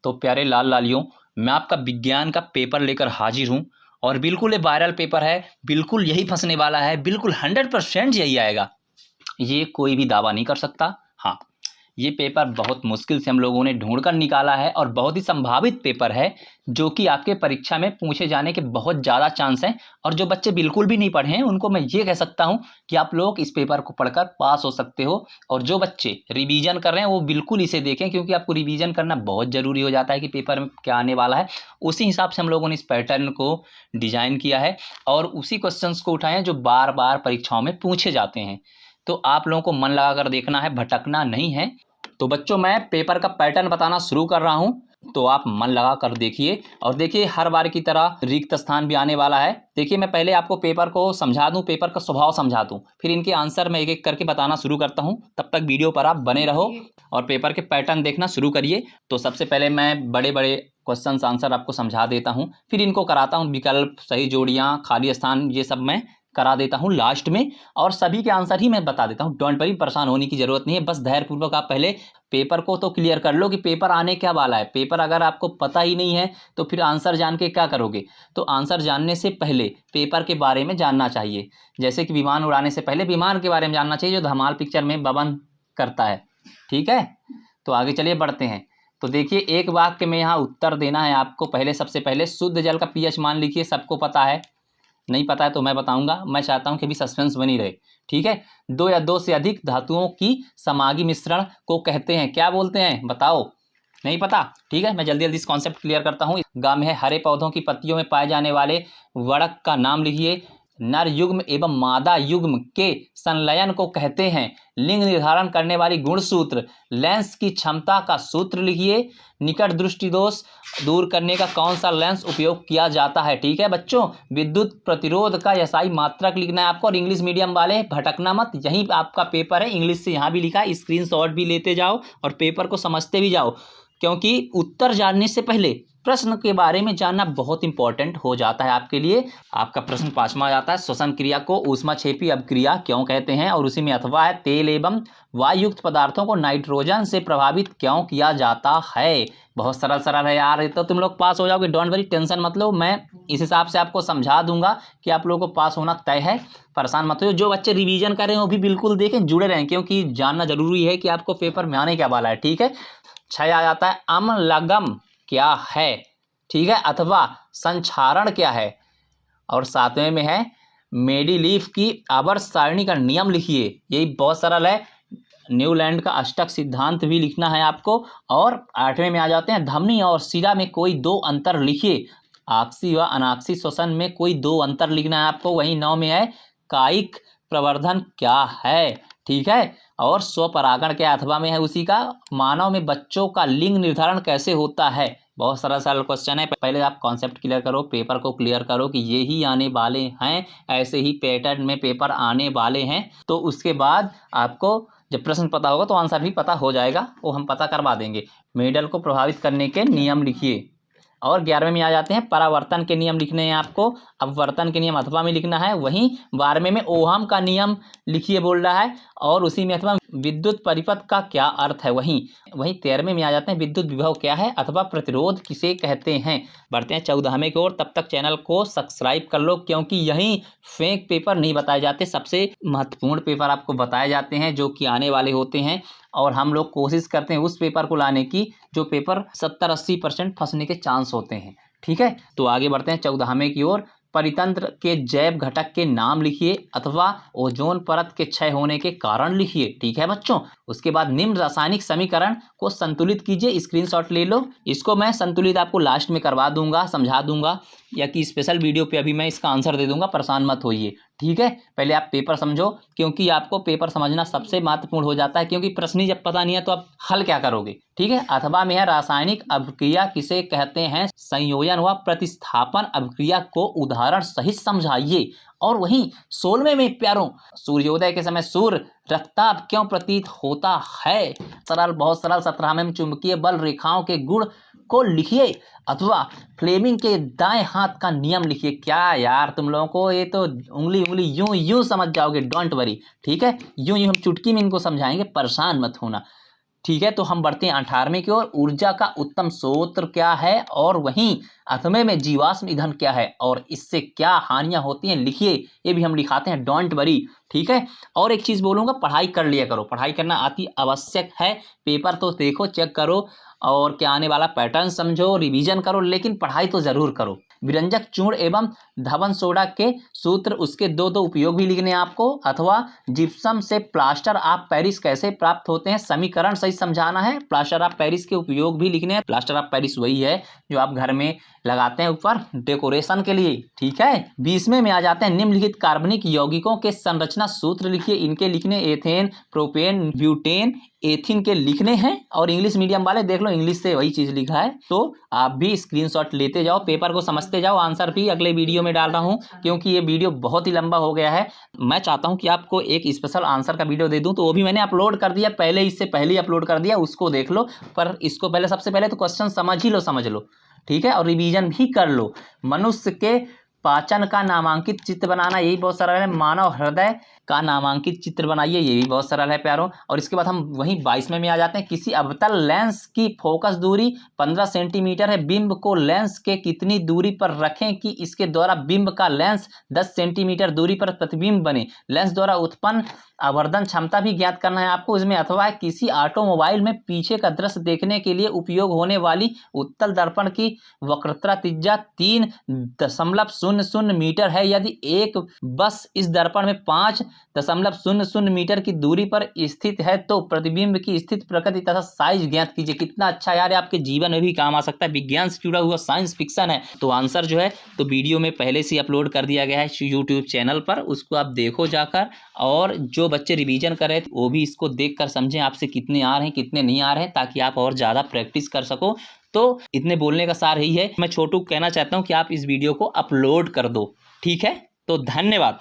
तो प्यारे लाल लालियों, मैं आपका विज्ञान का पेपर लेकर हाजिर हूँ और बिल्कुल ये वायरल पेपर है, बिल्कुल यही फंसने वाला है, बिल्कुल 100% यही आएगा, ये कोई भी दावा नहीं कर सकता। हाँ, ये पेपर बहुत मुश्किल से हम लोगों ने ढूंढ कर निकाला है और बहुत ही संभावित पेपर है जो कि आपके परीक्षा में पूछे जाने के बहुत ज़्यादा चांस हैं। और जो बच्चे बिल्कुल भी नहीं पढ़े हैं उनको मैं ये कह सकता हूँ कि आप लोग इस पेपर को पढ़कर पास हो सकते हो। और जो बच्चे रिवीजन कर रहे हैं वो बिल्कुल इसे देखें, क्योंकि आपको रिवीजन करना बहुत ज़रूरी हो जाता है कि पेपर में क्या आने वाला है। उसी हिसाब से हम लोगों ने इस पैटर्न को डिज़ाइन किया है और उसी क्वेश्चंस को उठाए हैं जो बार बार परीक्षाओं में पूछे जाते हैं। तो आप लोगों को मन लगा कर देखना है, भटकना नहीं है। तो बच्चों, मैं पेपर का पैटर्न बताना शुरू कर रहा हूं, तो आप मन लगा कर देखिए। और देखिए, हर बार की तरह रिक्त स्थान भी आने वाला है। देखिए, मैं पहले आपको पेपर को समझा दूं, पेपर का स्वभाव समझा दूं, फिर इनके आंसर मैं एक एक करके बताना शुरू करता हूं। तब तक वीडियो पर आप बने रहो और पेपर के पैटर्न देखना शुरू करिए। तो सबसे पहले मैं बड़े बड़े क्वेश्चन आंसर आपको समझा देता हूँ, फिर इनको कराता हूँ विकल्प, सही जोड़ियाँ, खाली स्थान, ये सब मैं करा देता हूं लास्ट में। और सभी के आंसर ही मैं बता देता हूं। डोंट वरी, परेशान होने की जरूरत नहीं है। बस धैर्यपूर्वक आप पहले पेपर को तो क्लियर कर लो कि पेपर आने क्या वाला है। पेपर अगर आपको पता ही नहीं है तो फिर आंसर जान के क्या करोगे। तो आंसर जानने से पहले पेपर के बारे में जानना चाहिए। जैसे कि विमान उड़ाने से पहले विमान के बारे में जानना चाहिए, जो धमाल पिक्चर में बबन करता है। ठीक है, तो आगे चलिए बढ़ते हैं। तो देखिए, एक वाक्य में यहाँ उत्तर देना है आपको। पहले सबसे पहले शुद्ध जल का पीएच मान लिखिए। सबको पता है, नहीं पता है तो मैं बताऊंगा। मैं चाहता हूं कि भी सस्पेंस बनी रहे। ठीक है, दो या दो से अधिक धातुओं की समागी मिश्रण को कहते हैं, क्या बोलते हैं बताओ। नहीं पता? ठीक है, मैं जल्दी जल्दी इस कॉन्सेप्ट क्लियर करता हूँ। गांव में हरे पौधों की पत्तियों में पाए जाने वाले वड़क का नाम लिखिए। नर युग्म एवं मादा युग्म के संलयन को कहते हैं। लिंग निर्धारण करने वाली गुणसूत्र। लेंस की क्षमता का सूत्र लिखिए। निकट दृष्टि दोष दूर करने का कौन सा लेंस उपयोग किया जाता है। ठीक है बच्चों, विद्युत प्रतिरोध का एसआई मात्रक लिखना है आपको। और इंग्लिश मीडियम वाले भटकना मत, यही आपका पेपर है। इंग्लिश से यहाँ भी लिखा है, स्क्रीनशॉट भी लेते जाओ और पेपर को समझते भी जाओ, क्योंकि उत्तर जानने से पहले प्रश्न के बारे में जानना बहुत इंपॉर्टेंट हो जाता है आपके लिए। आपका प्रश्न 5वां आता है, श्वसन क्रिया को ऊष्माक्षेपी अपक्रिया क्यों कहते हैं। और उसी में अथवा है, तेल एवं वायुयुक्त पदार्थों को नाइट्रोजन से प्रभावित क्यों किया जाता है। बहुत सरल सरल है यार, तो तुम लोग पास हो जाओगे। डोंट वरी, टेंशन मत लो, मैं इस हिसाब से आपको समझा दूंगा कि आप लोगों को पास होना तय है। परेशान मत हो। जो बच्चे रिवीजन कर रहे हैं वो भी बिल्कुल देखें, जुड़े रहें, क्योंकि जानना जरूरी है कि आपको पेपर में आने क्या वाला है। ठीक है, 6 आ जाता है, अम्लगम क्या है। ठीक है, अथवा संक्षारण क्या है। और 7वें में है, मेंडेलीव की आवर्त सारणी का नियम लिखिए। यही बहुत सरल है। न्यूलैंड का अष्टक सिद्धांत भी लिखना है आपको। और 8वें में आ जाते हैं, धमनी और शिरा में कोई 2 अंतर लिखिए। आक्सी व अनाक्सी श्वसन में कोई 2 अंतर लिखना है आपको। वहीं 9 में है, कायिक प्रवर्धन क्या है। ठीक है, और स्वपरागण क्या अथवा में है उसी का। मानव में बच्चों का लिंग निर्धारण कैसे होता है। बहुत सरल सरल क्वेश्चन है। पहले आप कॉन्सेप्ट क्लियर करो, पेपर को क्लियर करो कि ये ही आने वाले हैं, ऐसे ही पैटर्न में पेपर आने वाले हैं। तो उसके बाद आपको जब प्रश्न पता होगा तो आंसर भी पता हो जाएगा, वो हम पता करवा देंगे। मेडल को प्रभावित करने के नियम लिखिए। और 11वें में आ जाते हैं, परावर्तन के नियम लिखने हैं आपको। अपवर्तन के नियम अथवा में लिखना है। वहीं 12वें में ओहम का नियम लिखिए बोल रहा है। और उसी में अथवा विद्युत परिपथ का क्या अर्थ है। वहीं 13वें में आ जाते हैं, विद्युत विभव क्या है अथवा प्रतिरोध किसे कहते हैं। बढ़ते हैं 14वें की ओर। तब तक चैनल को सब्सक्राइब कर लो, क्योंकि यहीं फेक पेपर नहीं बताए जाते, सबसे महत्वपूर्ण पेपर आपको बताए जाते हैं जो कि आने वाले होते हैं। और हम लोग कोशिश करते हैं उस पेपर को लाने की जो पेपर 70-80% फंसने के चांस होते हैं। ठीक है, तो आगे बढ़ते हैं 14वें की ओर। परितंत्र के जैव घटक के नाम लिखिए अथवा ओजोन परत के क्षय होने के कारण लिखिए। ठीक है बच्चों, उसके बाद निम्न रासायनिक समीकरण को संतुलित कीजिए। स्क्रीनशॉट ले लो, इसको मैं संतुलित आपको लास्ट में करवा दूंगा, समझा दूंगा, या कि स्पेशल वीडियो पे अभी मैं इसका आंसर दे दूंगा, परेशान मत होइए। ठीक है, पहले आप पेपर समझो, क्योंकि आपको पेपर समझना सबसे महत्वपूर्ण हो जाता है, क्योंकि प्रश्न ही जब पता नहीं है तो आप हल क्या करोगे। ठीक है, अथवा में है, रासायनिक अभिक्रिया किसे कहते हैं। संयोजन व प्रतिस्थापन अभिक्रिया को उदाहरण सहित समझाइए। और वहीं 16वें में प्यारों, सूर्योदय के समय सूर्य रक्ताभ क्यों प्रतीत होता है। सरल, बहुत सरल। 17वें में चुंबकीय बल रेखाओं के गुण को लिखिए अथवा फ्लेमिंग के दाएं हाथ का नियम लिखिए। क्या यार तुम लोगों को, ये तो उंगली उंगली यूं यूं समझ जाओगे। डोंट वरी, ठीक है, यूं यूं हम चुटकी में इनको समझाएंगे, परेशान मत होना। ठीक है, तो हम बढ़ते हैं 18वें की ओर। ऊर्जा का उत्तम स्रोत क्या है और वहीं 8वें में जीवाश्म ईंधन क्या है और इससे क्या हानियां होती हैं, लिखिए। ये भी हम लिखाते हैं, डोंट वरी। ठीक है, और एक चीज़ बोलूँगा, पढ़ाई कर लिया करो, पढ़ाई करना अति आवश्यक है। पेपर तो देखो, चेक करो और क्या आने वाला पैटर्न समझो, रिवीजन करो, लेकिन पढ़ाई तो ज़रूर करो। विरंजक चूर्ण एवं धवन सोडा के सूत्र, उसके दो उपयोग भी लिखने हैं आपको, अथवा जिप्सम से प्लास्टर ऑफ पेरिस कैसे प्राप्त होते हैं, समीकरण सही समझाना है। प्लास्टर ऑफ पेरिस के उपयोग भी लिखने हैं। प्लास्टर ऑफ पेरिस वही है जो आप घर में लगाते हैं ऊपर डेकोरेशन के लिए। ठीक है, 20वें में आ जाते हैं। निम्नलिखित कार्बनिक यौगिकों के संरचना सूत्र लिखिए। इनके लिखने एथेन, प्रोपेन, ब्यूटेन, एथिन के लिखने हैं। और इंग्लिश मीडियम वाले देख लो, इंग्लिश से वही चीज लिखा है, तो आप भी स्क्रीनशॉट लेते जाओ, पेपर को समझते जाओ। आंसर भी अगले वीडियो में डाल रहा हूं, क्योंकि ये वीडियो बहुत ही लंबा हो गया है। मैं चाहता हूं कि आपको एक स्पेशल आंसर का वीडियो दे दूं, तो वो भी मैंने अपलोड कर दिया पहले, इससे पहले ही अपलोड कर दिया, उसको देख लो। पर इसको पहले, सबसे पहले तो क्वेश्चन समझ ही लो, समझ लो। ठीक है, और रिवीजन भी कर लो। मनुष्य के पाचन का नामांकित चित्र बनाना, यही बहुत सरल है। मानव हृदय का नामांकित चित्र बनाइए, ये भी बहुत सरल है प्यारों। और इसके बाद हम वहीं 22वें में आ जाते हैं। किसी अवतल लेंस की फोकस दूरी 15 सेंटीमीटर है। बिंब को लेंस के कितनी दूरी पर रखें कि इसके द्वारा बिंब का लेंस 10 सेंटीमीटर दूरी पर प्रतिबिंब बने। लेंस द्वारा उत्पन्न आवर्धन क्षमता भी ज्ञात करना है आपको इसमें। अथवा किसी ऑटोमोबाइल में पीछे का दृश्य देखने के लिए उपयोग होने वाली उत्तल दर्पण की वक्रता त्रिज्या 3.00 मीटर है। यदि एक बस इस दर्पण में 5.00 मीटर की दूरी पर स्थित है तो प्रतिबिंब की स्थिति, प्रकृति तथा साइज ज्ञात कीजिए। कितना अच्छा यार, आपके जीवन में भी काम आ सकता है, विज्ञान से जुड़ा हुआ साइंस फिक्शन है। तो आंसर जो है तो वीडियो में पहले से अपलोड कर दिया गया है यूट्यूब चैनल पर, उसको आप देखो जाकर। और जो बच्चे रिवीजन कर रहे थे वो भी इसको देखकर समझें आपसे कितने आ रहे हैं कितने नहीं आ रहे हैं, ताकि आप और ज़्यादा प्रैक्टिस कर सको। तो इतने बोलने का सार यही है। मैं छोटू कहना चाहता हूँ कि आप इस वीडियो को अपलोड कर दो। ठीक है, तो धन्यवाद।